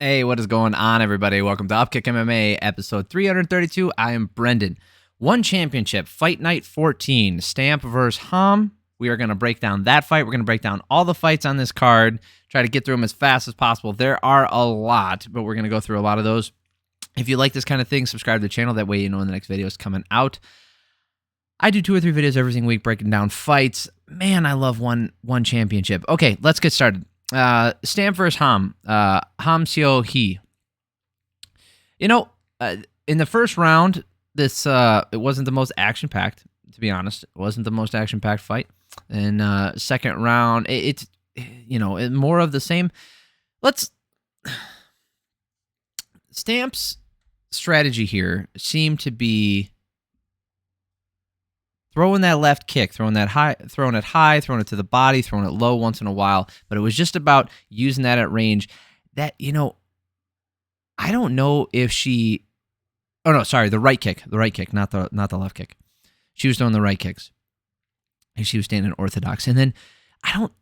Hey, what is going on, everybody? Welcome to Upkick MMA, episode 332. I am Brendan. One championship, Fight Night 14, Stamp versus Ham. We are going to break down that fight. We're going to break down all the fights on this card, try to get through them as fast as possible. There are a lot, but we're going to go through a lot of those. If you like this kind of thing, subscribe to the channel. That way you know when the next video is coming out. I do 2 or 3 videos every single week breaking down fights. Man, I love one championship. Okay, let's get started. Stamp versus Ham. Ham Seo Hee. In the first round, this it wasn't the most action-packed, to be honest. It wasn't the most action-packed fight. And second round, it's more of the same. Stamp's strategy here seemed to be throwing that left kick, throwing it high, throwing it to the body, throwing it low once in a while. But it was just about using that at range. That, I don't know if she... Oh, no, sorry, the right kick, not the left kick. She was throwing the right kicks. And she was standing orthodox. And then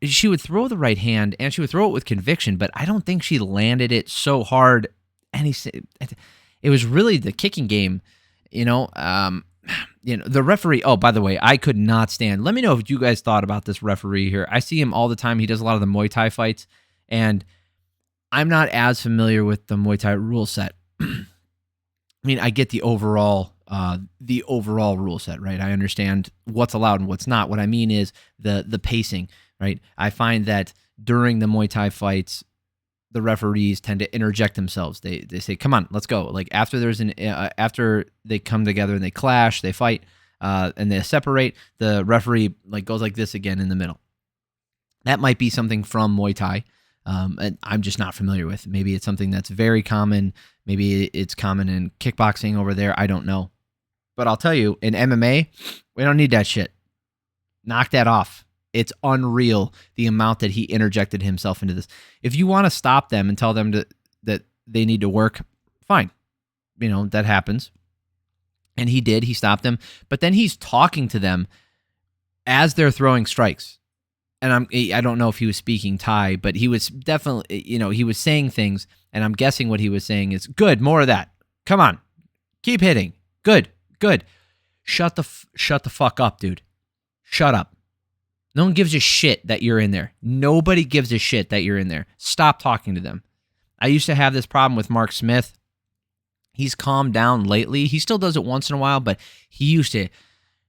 she would throw the right hand, and she would throw it with conviction, but I don't think she landed it so hard. And it was really the kicking game, the referee, oh, by the way, I could not stand. Let me know if you guys thought about this referee here. I see him all the time. He does a lot of the Muay Thai fights, and I'm not as familiar with the Muay Thai rule set. I mean, I get the overall rule set, right? I understand what's allowed and what's not. What I mean is the pacing, right? I find that during the Muay Thai fights, the referees tend to interject themselves. They say, "Come on, let's go." Like after after they come together and they clash, they fight, and they separate. The referee goes like this again in the middle. That might be something from Muay Thai, and I'm just not familiar with. Maybe it's something that's very common. Maybe it's common in kickboxing over there. I don't know, but I'll tell you, in MMA, we don't need that shit. Knock that off. It's unreal the amount that he interjected himself into this. If you want to stop them and tell them that they need to work, fine. That happens. And he did. He stopped them. But then he's talking to them as they're throwing strikes. And I don't know if he was speaking Thai, but he was definitely, he was saying things. And I'm guessing what he was saying is, good, more of that. Come on. Keep hitting. Good. Shut the fuck up, dude. Shut up. No one gives a shit that you're in there. Nobody gives a shit that you're in there. Stop talking to them. I used to have this problem with Mark Smith. He's calmed down lately. He still does it once in a while, but he used to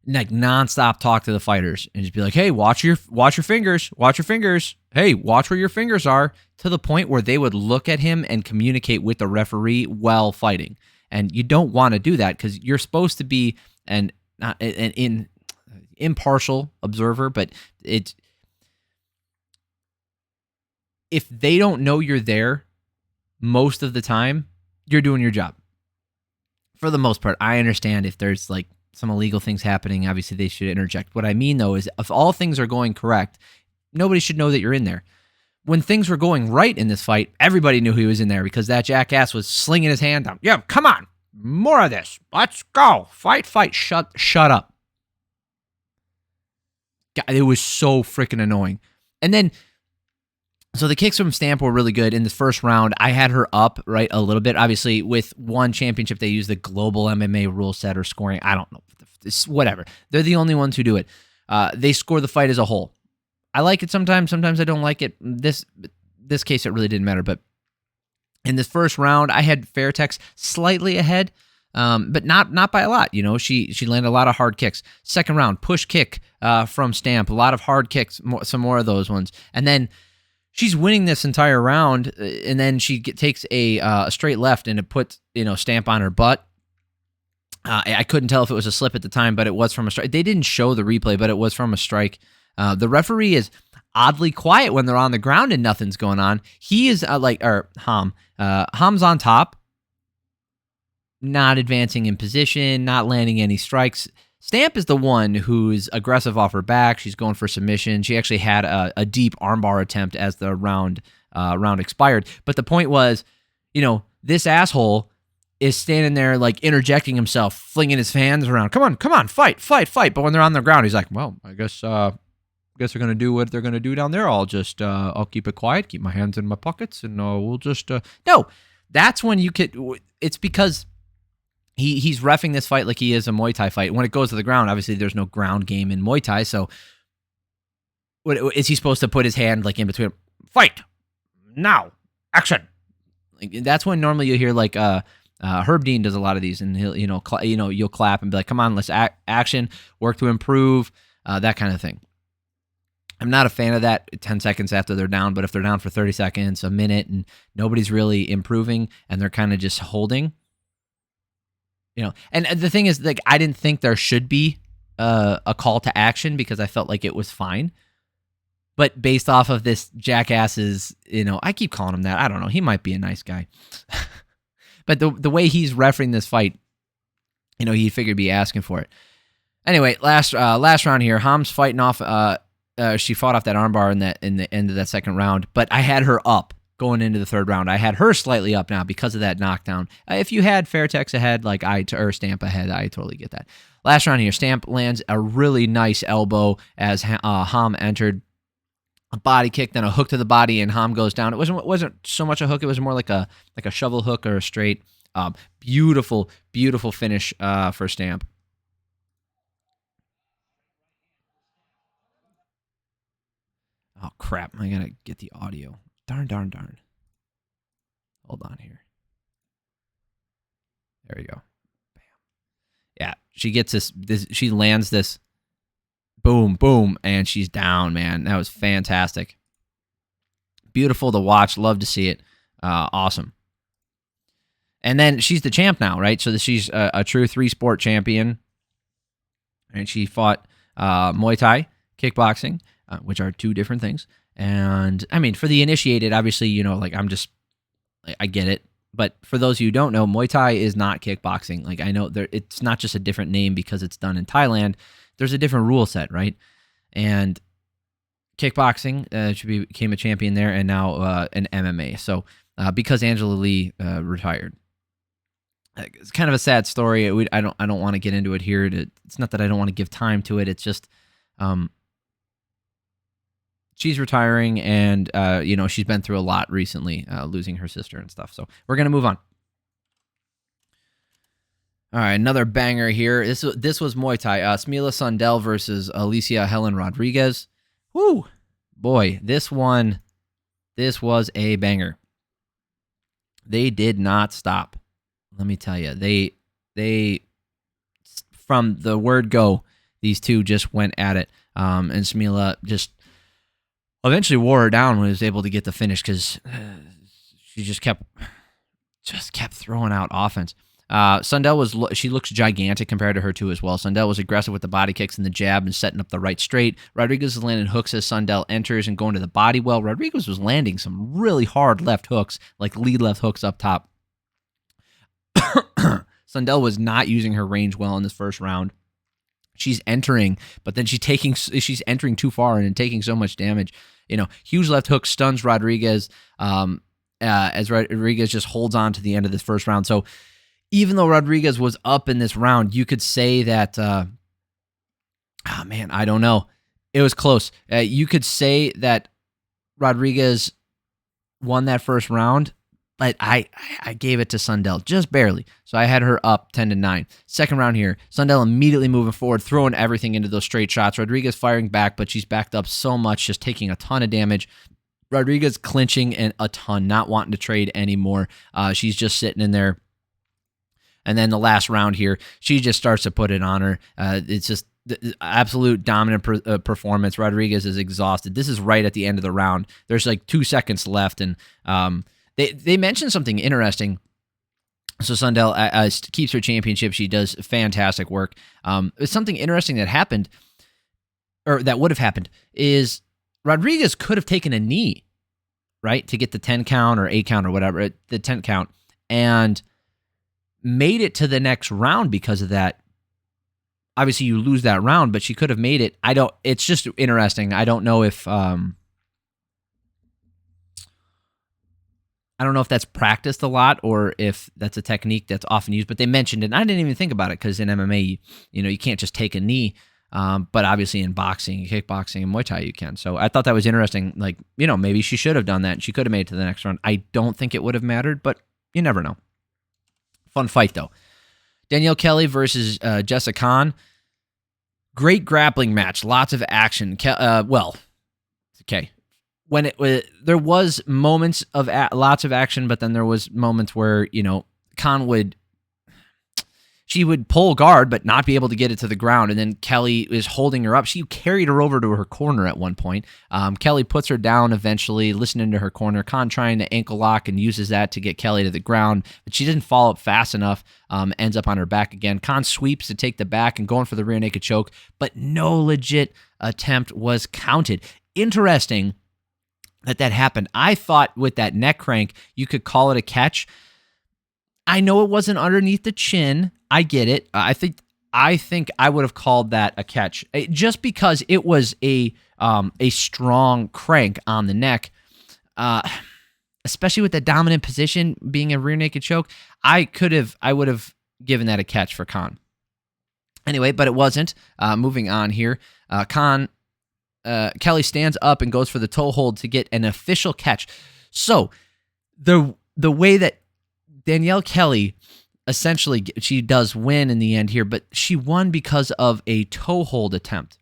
nonstop talk to the fighters and just be like, "Hey, watch your fingers. Watch your fingers. Hey, watch where your fingers are." To the point where they would look at him and communicate with the referee while fighting. And you don't want to do that because you're supposed to be an impartial observer, but if they don't know you're there most of the time, you're doing your job. For the most part, I understand if there's some illegal things happening, obviously they should interject. What I mean though is if all things are going correct, nobody should know that you're in there. When things were going right in this fight, everybody knew he was in there because that jackass was slinging his hand down. Yeah, come on. More of this. Let's go. Fight. Shut up. It was so freaking annoying. And then, so the kicks from Stamp were really good. In the first round, I had her up, right, a little bit. Obviously, with one championship, they use the global MMA rule set or scoring. I don't know. Whatever. They're the only ones who do it. They score the fight as a whole. I like it sometimes. Sometimes I don't like it. This case, it really didn't matter. But in this first round, I had Fairtex slightly ahead. But not by a lot. She landed a lot of hard kicks. Second round, push kick from Stamp, a lot of hard kicks, some more of those ones. And then she's winning this entire round, and then she takes a straight left and it puts Stamp on her butt. I couldn't tell if it was a slip at the time, but it was from a strike. They didn't show the replay, but it was from a strike. The referee is oddly quiet when they're on the ground and nothing's going on. He is Ham's on top. Not advancing in position, not landing any strikes. Stamp is the one who's aggressive off her back. She's going for submission. She actually had a deep armbar attempt as the round expired. But the point was, this asshole is standing there interjecting himself, flinging his hands around. Come on, fight. But when they're on the ground, he's like, well, I guess guess they're going to do what they're going to do down there. I'll just, I'll keep it quiet, keep my hands in my pockets, and we'll just, no, that's when you could, it's because he's reffing this fight like he is a Muay Thai fight. When it goes to the ground, obviously there's no ground game in Muay Thai, so what is he supposed to put his hand like in between? Fight now, action. Like, that's when normally you hear like Herb Dean does a lot of these, and he'll you'll clap and be like, "Come on, let's action, work to improve," that kind of thing. I'm not a fan of that 10 seconds after they're down, but if they're down for 30 seconds, a minute, and nobody's really improving, and they're kind of just holding, And the thing is, like, I didn't think there should be a call to action because I felt like it was fine. But based off of this jackass's, I keep calling him that. I don't know. He might be a nice guy. But the way he's refereeing this fight, he figured be asking for it. Anyway, last round here, Ham's fighting off. She fought off that armbar in the end of that second round. But I had her up going into the third round. I had her slightly up now because of that knockdown. If you had Fairtex ahead, or Stamp ahead, I totally get that. Last round here, Stamp lands a really nice elbow as Ham entered. A body kick, then a hook to the body, and Ham goes down. It wasn't so much a hook; it was more like a shovel hook or a straight. Beautiful, beautiful finish for Stamp. Oh crap! I gotta get the audio. Darn. Hold on here. There we go. Bam. Yeah, she gets this. She lands this. Boom, boom, and she's down, man. That was fantastic. Beautiful to watch. Love to see it. Awesome. And then she's the champ now, right? So she's a true 3-sport champion. And she fought Muay Thai, kickboxing, which are two different things. And, I mean, for the initiated, obviously, I get it. But for those of you who don't know, Muay Thai is not kickboxing. Like, I know it's not just a different name because it's done in Thailand. There's a different rule set, right? And kickboxing, she became a champion there, and now an MMA. So because Angela Lee retired, it's kind of a sad story. I don't want to get into it here. It's not that I don't want to give time to it. It's just she's retiring, and she's been through a lot recently, losing her sister and stuff. So we're gonna move on. All right, another banger here. This was Muay Thai. Smilla Sundell versus Allycia Hellen Rodrigues. Woo! Boy, this was a banger. They did not stop. Let me tell you. They from the word go, these two just went at it. And Smilla just eventually wore her down when he was able to get the finish because she just kept throwing out offense. Sundell she looks gigantic compared to her too as well. Sundell was aggressive with the body kicks and the jab and setting up the right straight. Rodrigues was landing hooks as Sundell enters and going to the body well. Rodrigues was landing some really hard left hooks, like lead left hooks up top. Sundell was not using her range well in this first round. She's entering, but then she's entering too far and taking so much damage. Huge left hook stuns Rodrigues as Rodrigues just holds on to the end of this first round. So even though Rodrigues was up in this round, you could say that, I don't know. It was close. You could say that Rodrigues won that first round, but I gave it to Sundell just barely. So I had her up 10-9. Second round here, Sundell immediately moving forward, throwing everything into those straight shots. Rodrigues firing back, but she's backed up so much, just taking a ton of damage. Rodrigues clinching and a ton, not wanting to trade anymore. She's just sitting in there. And then the last round here, she just starts to put it on her. It's just the absolute dominant performance. Rodrigues is exhausted. This is right at the end of the round. There's like 2 seconds left, and they mentioned something interesting. So Sundell keeps her championship. She does fantastic work. It's something interesting that happened, or that would have happened, is Rodrigues could have taken a knee, right, to get the 10 count or 8 count or whatever, the 10 count, and made it to the next round because of that. Obviously, you lose that round, but she could have made it. It's just interesting. I don't know if that's practiced a lot or if that's a technique that's often used, but they mentioned it. And I didn't even think about it because in MMA, you can't just take a knee. But obviously in boxing, kickboxing, and Muay Thai, you can. So I thought that was interesting. Like, maybe she should have done that and she could have made it to the next round. I don't think it would have mattered, but you never know. Fun fight, though. Danielle Kelly versus Jessa Khan. Great grappling match. Lots of action. Okay. There was moments of lots of action, but then there was moments where, Khan she would pull guard, but not be able to get it to the ground. And then Kelly is holding her up. She carried her over to her corner at one point. Kelly puts her down eventually, listening to her corner. Khan trying to ankle lock and uses that to get Kelly to the ground, but she doesn't follow up fast enough, ends up on her back again. Khan sweeps to take the back and going for the rear naked choke, but no legit attempt was counted. Interesting that happened. I thought with that neck crank, you could call it a catch. I know it wasn't underneath the chin. I get it. I think I would have called that a catch just because it was a strong crank on the neck, especially with the dominant position being a rear naked choke. I would have given that a catch for Khan. Anyway, but it wasn't. Moving on here, Kelly stands up and goes for the toe hold to get an official catch. So the way that Danielle Kelly, essentially, she does win in the end here, but she won because of a toe hold attempt.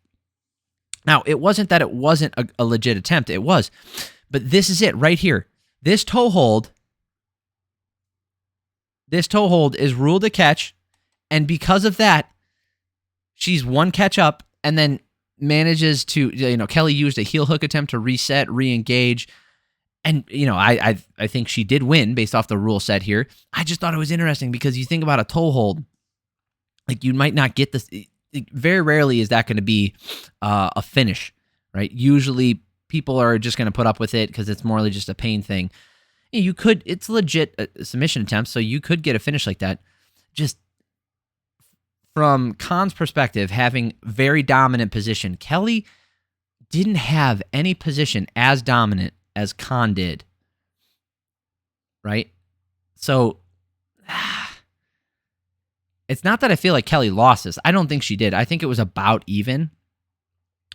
Now, it wasn't that it wasn't a legit attempt. It was. But this is it right here. This toe hold is ruled a catch, and because of that, she's one catch up and then manages to, Kelly used a heel hook attempt to reset, re-engage. And, I think she did win based off the rule set here. I just thought it was interesting because you think about a toe hold, like you might not get this. Very rarely is that going to be a finish, right? Usually people are just going to put up with it because it's more like just a pain thing. It's legit a submission attempt, so you could get a finish like that. Just from Khan's perspective, having very dominant position, Kelly didn't have any position as dominant as Khan did, right? So it's not that I feel like Kelly lost this. I don't think she did. I think it was about even.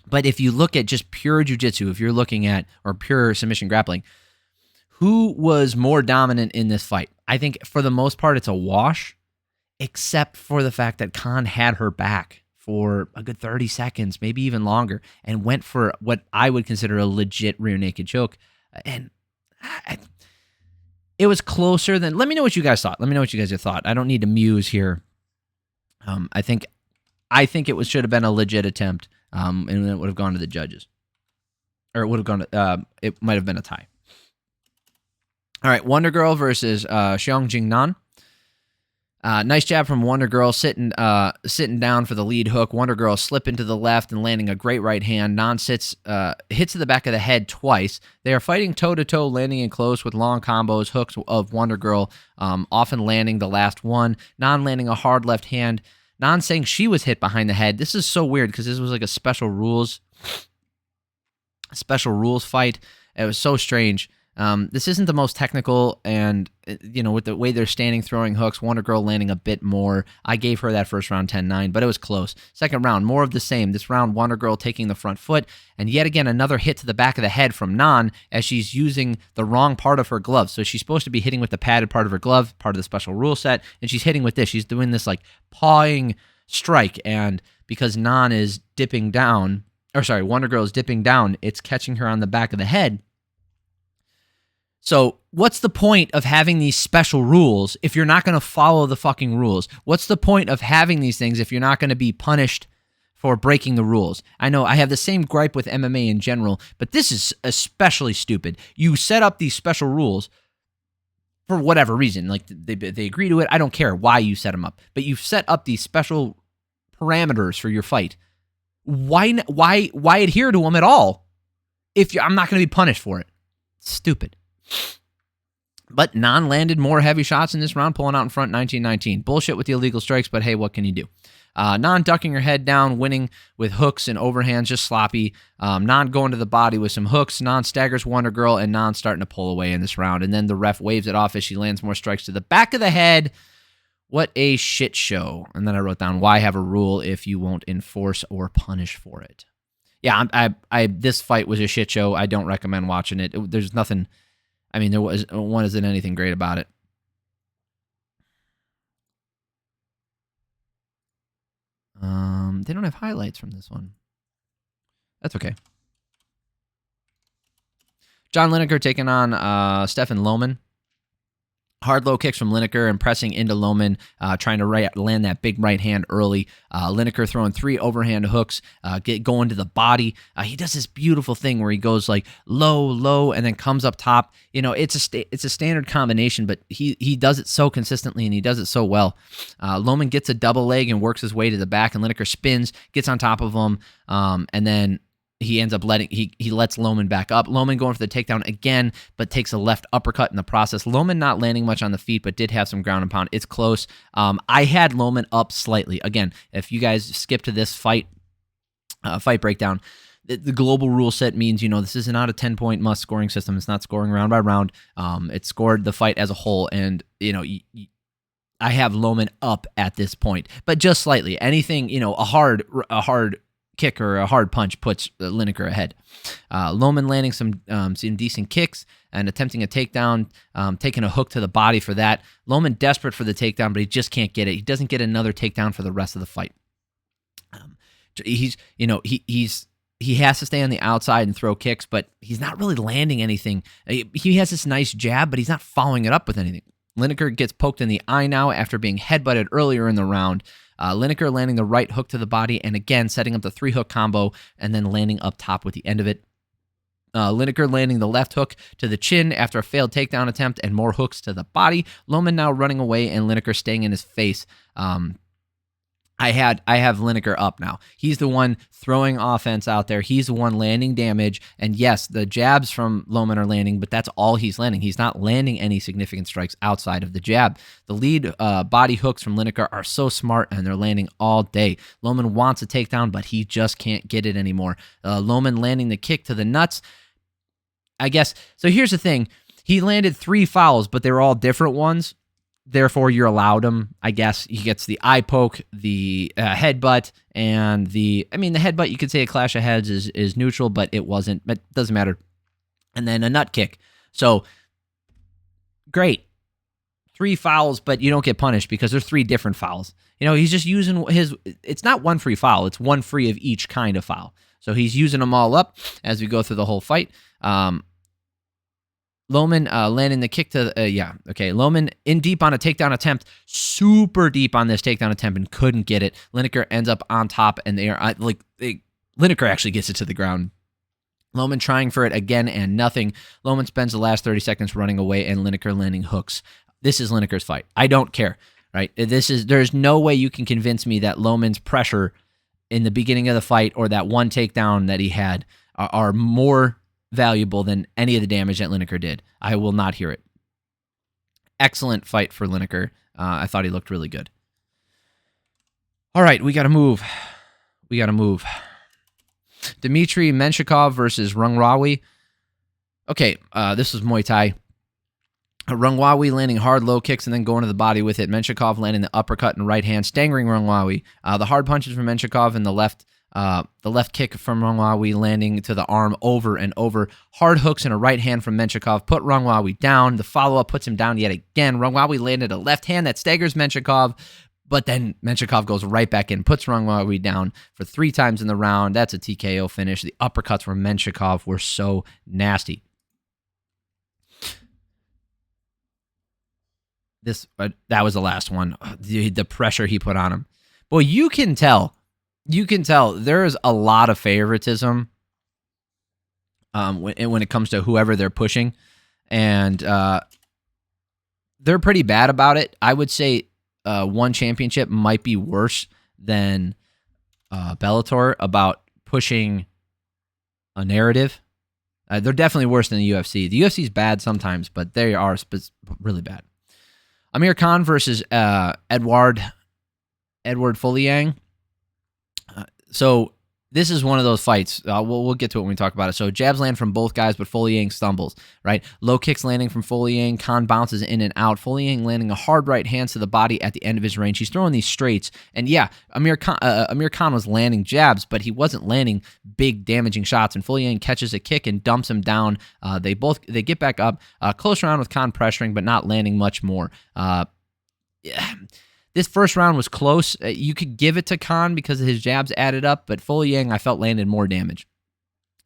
But if you look at just pure jiu-jitsu, if you're looking at, or pure submission grappling, who was more dominant in this fight? I think for the most part it's a wash, except for the fact that Khan had her back for a good 30 seconds, maybe even longer, and went for what I would consider a legit rear naked choke. And it was closer than. Let me know what you guys thought. Let me know what you guys have thought. I don't need to muse here. I think it should have been a legit attempt, and it would have gone to the judges, or it would have gone to. It might have been a tie. All right, Wondergirl versus Xiong Jing Nan. Nice jab from Wondergirl, sitting down for the lead hook. Wondergirl slipping to the left and landing a great right hand. Nan hits to the back of the head twice. They are fighting toe-to-toe, landing in close with long combos, hooks of Wondergirl, often landing the last one. Nan landing a hard left hand. Nan saying she was hit behind the head. This is so weird because this was like a special rules fight. It was so strange. This isn't the most technical, and with the way they're standing, throwing hooks, Wondergirl landing a bit more. I gave her that first round 10-9, but it was close. Second round, more of the same. This round, Wondergirl taking the front foot, and yet again another hit to the back of the head from Nan as she's using the wrong part of her glove. So she's supposed to be hitting with the padded part of her glove, part of the special rule set, and she's hitting with this. She's doing this like pawing strike, and because Nan is dipping down, Wondergirl is dipping down, it's catching her on the back of the head. So what's the point of having these special rules if you're not going to follow the fucking rules? What's the point of having these things if you're not going to be punished for breaking the rules? I know I have the same gripe with MMA in general, but this is especially stupid. You set up these special rules for whatever reason. Like they agree to it. I don't care why you set them up, but you've set up these special parameters for your fight. Why adhere to them at all if I'm not going to be punished for it? Stupid. But Nan landed more heavy shots in this round, pulling out in front 19-19. Bullshit with the illegal strikes, but hey, what can you do? Nan ducking her head down, winning with hooks and overhands, just sloppy. Nan going to the body with some hooks. Nan staggers Wondergirl, and Nan starting to pull away in this round. And then the ref waves it off as she lands more strikes to the back of the head. What a shit show. And then I wrote down, why have a rule if you won't enforce or punish for it? Yeah, this fight was a shit show. I don't recommend watching it. There's nothing, I mean, there wasn't anything great about it. They don't have highlights from this one. That's okay. John Lineker taking on Stefan Loman. Hard low kicks from Lineker and pressing into Loman, trying to land that big right hand early. Lineker throwing 3 overhand hooks, going to the body. He does this beautiful thing where he goes like low, and then comes up top. You know, it's a standard combination, but he does it so consistently and he does it so well. Loman gets a double leg and works his way to the back, and Lineker spins, gets on top of him, and then he ends up he lets Loman back up. Loman going for the takedown again, but takes a left uppercut in the process. Loman not landing much on the feet, but did have some ground and pound. It's close. I had Loman up slightly. Again, if you guys skip to this fight breakdown, the global rule set means, this is not a 10-point must scoring system. It's not scoring round by round. It scored the fight as a whole, and, I have Loman up at this point, but just slightly. Anything, a hard kick or a hard punch puts Lineker ahead. Loman landing some decent kicks and attempting a takedown, taking a hook to the body for that. Loman desperate for the takedown, but he just can't get it. He doesn't get another takedown for the rest of the fight. He has to stay on the outside and throw kicks, but he's not really landing anything. He has this nice jab, but he's not following it up with anything. Lineker gets poked in the eye now after being headbutted earlier in the round. Lineker landing the right hook to the body and again setting up the 3-hook combo and then landing up top with the end of it. Lineker landing the left hook to the chin after a failed takedown attempt and more hooks to the body. Loman now running away and Lineker staying in his face. I have Lineker up now. He's the one throwing offense out there. He's the one landing damage. And yes, the jabs from Loman are landing, but that's all he's landing. He's not landing any significant strikes outside of the jab. The lead body hooks from Lineker are so smart, and they're landing all day. Loman wants a takedown, but he just can't get it anymore. Loman landing the kick to the nuts. I guess, so here's the thing. He landed 3 fouls, but they were all different ones. Therefore, you're allowed him. I guess he gets the eye poke, the headbutt, and the headbutt, you could say a clash of heads is neutral, but it wasn't. But it doesn't matter. And then a nut kick. So, great. 3 fouls, but you don't get punished because there's 3 different fouls. He's just using it's not 1 free foul. It's 1 free of each kind of foul. So he's using them all up as we go through the whole fight. Loman landing the kick to, Loman in deep on a takedown attempt, super deep on this takedown attempt and couldn't get it. Lineker ends up on top and Lineker actually gets it to the ground. Loman trying for it again and nothing. Loman spends the last 30 seconds running away and Lineker landing hooks. This is Lineker's fight. I don't care, right? There's no way you can convince me that Loman's pressure in the beginning of the fight or that one takedown that he had are more valuable than any of the damage that Lineker did. I will not hear it. Excellent fight for Lineker. I thought he looked really good. All right, we got to move. Dmitry Menshikov versus Rungrawee. Okay, this was Muay Thai. Rungrawee landing hard low kicks and then going to the body with it. Menshikov landing the uppercut and right hand, staggering Rungrawee. The hard punches from Menshikov and the left kick from Rungrawee landing to the arm over and over. Hard hooks and a right hand from Menshikov put Rungrawee down. The follow-up puts him down yet again. Rungrawee landed a left hand that staggers Menshikov, but then Menshikov goes right back in, puts Rungrawee down for 3 times in the round. That's a TKO finish. The uppercuts from Menshikov were so nasty. That was the last one. The pressure he put on him. Boy, you can tell there is a lot of favoritism when it comes to whoever they're pushing, and they're pretty bad about it. I would say One Championship might be worse than Bellator about pushing a narrative. They're definitely worse than the UFC. The UFC is bad sometimes, but they are really bad. Amir Khan versus Eduard Folayang. So this is one of those fights. We'll get to it when we talk about it. So jabs land from both guys, but Folayang stumbles, right? Low kicks landing from Folayang. Khan bounces in and out. Folayang landing a hard right hand to the body at the end of his range. He's throwing these straights. And yeah, Amir Khan was landing jabs, but he wasn't landing big damaging shots. And Folayang catches a kick and dumps him down. They get back up. Close round with Khan pressuring, but not landing much more. Yeah. This first round was close. You could give it to Khan because his jabs added up, but Folayang, I felt, landed more damage.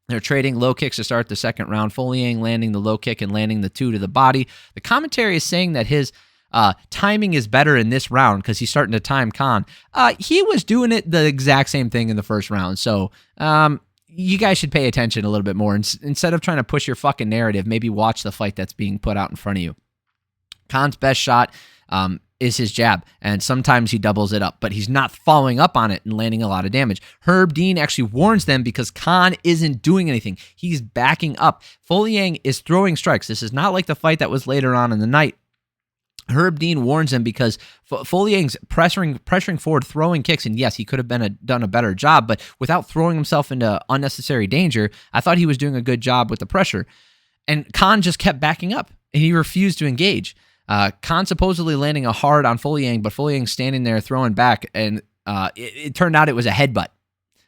They're trading low kicks to start the second round. Folayang landing the low kick and landing the 2 to the body. The commentary is saying that his timing is better in this round because he's starting to time Khan. He was doing it the exact same thing in the first round, so you guys should pay attention a little bit more. Instead of trying to push your fucking narrative, maybe watch the fight that's being put out in front of you. Khan's best shot is his jab, and sometimes he doubles it up, but he's not following up on it and landing a lot of damage. Herb Dean actually warns them because Khan isn't doing anything. He's backing up. Folayang is throwing strikes. This is not like the fight that was later on in the night. Herb Dean warns him because Folayang's pressuring forward, throwing kicks, and yes, he could have done a better job, but without throwing himself into unnecessary danger, I thought he was doing a good job with the pressure. And Khan just kept backing up, and he refused to engage. Khan supposedly landing a hard on Folayang, but Folayang standing there throwing back, and it turned out it was a headbutt.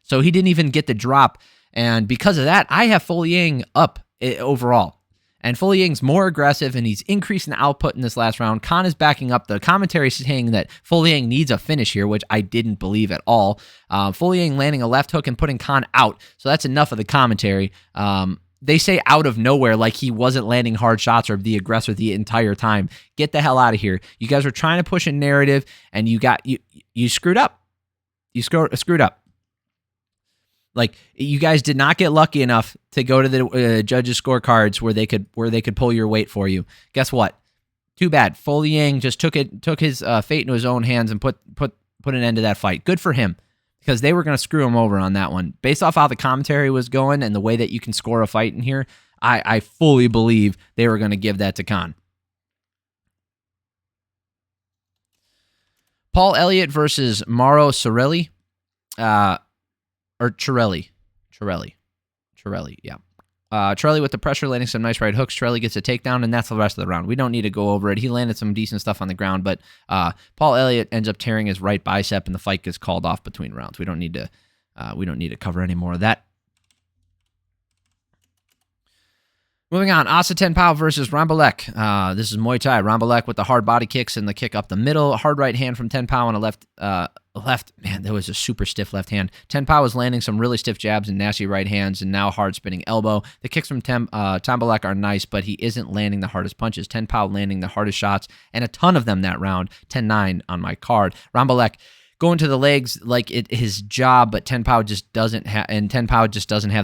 So he didn't even get the drop, and because of that, I have Folayang up overall. And Folayang's more aggressive, and he's increasing the output in this last round. Khan is backing up. The commentary is saying that Folayang needs a finish here, which I didn't believe at all. Folayang landing a left hook and putting Khan out, so that's enough of the commentary. They say out of nowhere like he wasn't landing hard shots or the aggressor the entire time. Get the hell out of here. You guys were trying to push a narrative, and you screwed up. You screwed up. Like, you guys did not get lucky enough to go to the judges' scorecards where they could pull your weight for you. Guess what? Too bad. Folayang just took his fate into his own hands and put an end to that fight. Good for him. Because they were going to screw him over on that one. Based off how the commentary was going and the way that you can score a fight in here, I fully believe they were going to give that to Khan. Paul Elliott versus Mauro Cerilli. Or Cerilli, yeah. Cerilli with the pressure, landing some nice right hooks. Cerilli gets a takedown, and that's the rest of the round. We don't need to go over it. He landed some decent stuff on the ground, but Paul Elliott ends up tearing his right bicep, and the fight gets called off between rounds. We don't need to cover any more of that. Moving on, Asa TenPow versus Rambolek. This is Muay Thai. Rambolek with the hard body kicks and the kick up the middle. A hard right hand from TenPow on a left. Man, that was a super stiff left hand. TenPow was landing some really stiff jabs and nasty right hands, and now hard spinning elbow. The kicks from Rambolek are nice, but he isn't landing the hardest punches. TenPow landing the hardest shots, and a ton of them that round. 10-9 on my card. Rambolek going to the legs like his job, but TenPow just doesn't have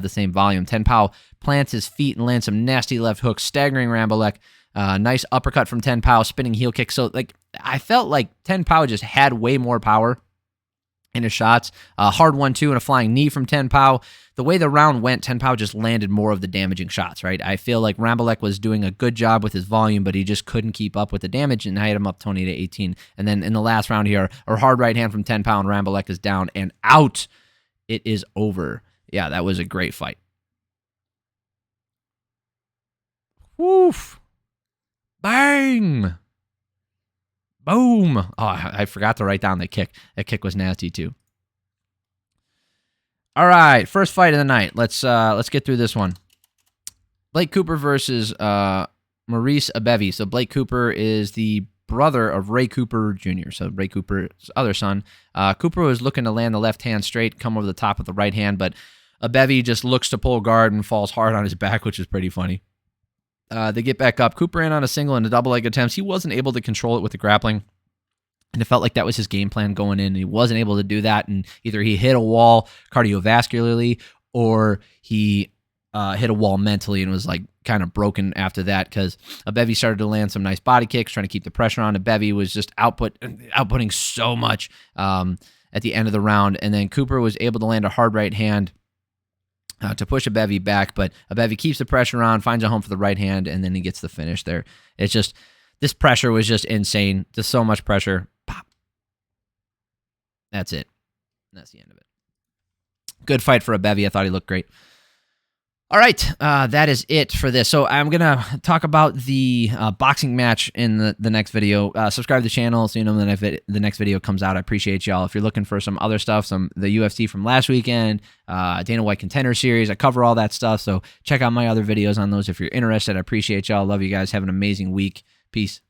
the same volume. TenPow plants his feet and lands some nasty left hooks, staggering Rambolek. Nice uppercut from TenPow, spinning heel kick. So I felt like TenPow just had way more power in his shots. Hard 1-2 and a flying knee from TenPow. The way the round went, TenPow just landed more of the damaging shots, right? I feel like Rambolek was doing a good job with his volume, but he just couldn't keep up with the damage, and I had him up 20-18. And then in the last round here, a hard right hand from TenPow, and Rambolek is down and out. It is over. Yeah, that was a great fight. Woof. Bang. Boom. Oh, I forgot to write down the kick. That kick was nasty too. All right, first fight of the night. Let's get through this one. Blake Cooper versus Maurice Abevi. So Blake Cooper is the brother of Ray Cooper Jr., so Ray Cooper's other son. Cooper was looking to land the left hand straight, come over the top of the right hand, but Abevi just looks to pull guard and falls hard on his back, which is pretty funny. They get back up. Cooper in on a single and a double leg attempts. He wasn't able to control it with the grappling, and it felt like that was his game plan going in. He wasn't able to do that, and either he hit a wall cardiovascularly or he hit a wall mentally and was kind of broken after that, because Abevi started to land some nice body kicks, trying to keep the pressure on. Abevi was just outputting so much at the end of the round, and then Cooper was able to land a hard right hand to push Abevi back, but Abevi keeps the pressure on, finds a home for the right hand, and then he gets the finish there. It's just, this pressure was just insane. Just so much pressure. Pop. That's it. That's the end of it. Good fight for Abevi. I thought he looked great. All right, that is it for this. So I'm going to talk about the boxing match in the next video. Subscribe to the channel so you know when the next video comes out. I appreciate y'all. If you're looking for some other stuff, the UFC from last weekend, Dana White Contender Series, I cover all that stuff. So check out my other videos on those if you're interested. I appreciate y'all. Love you guys. Have an amazing week. Peace.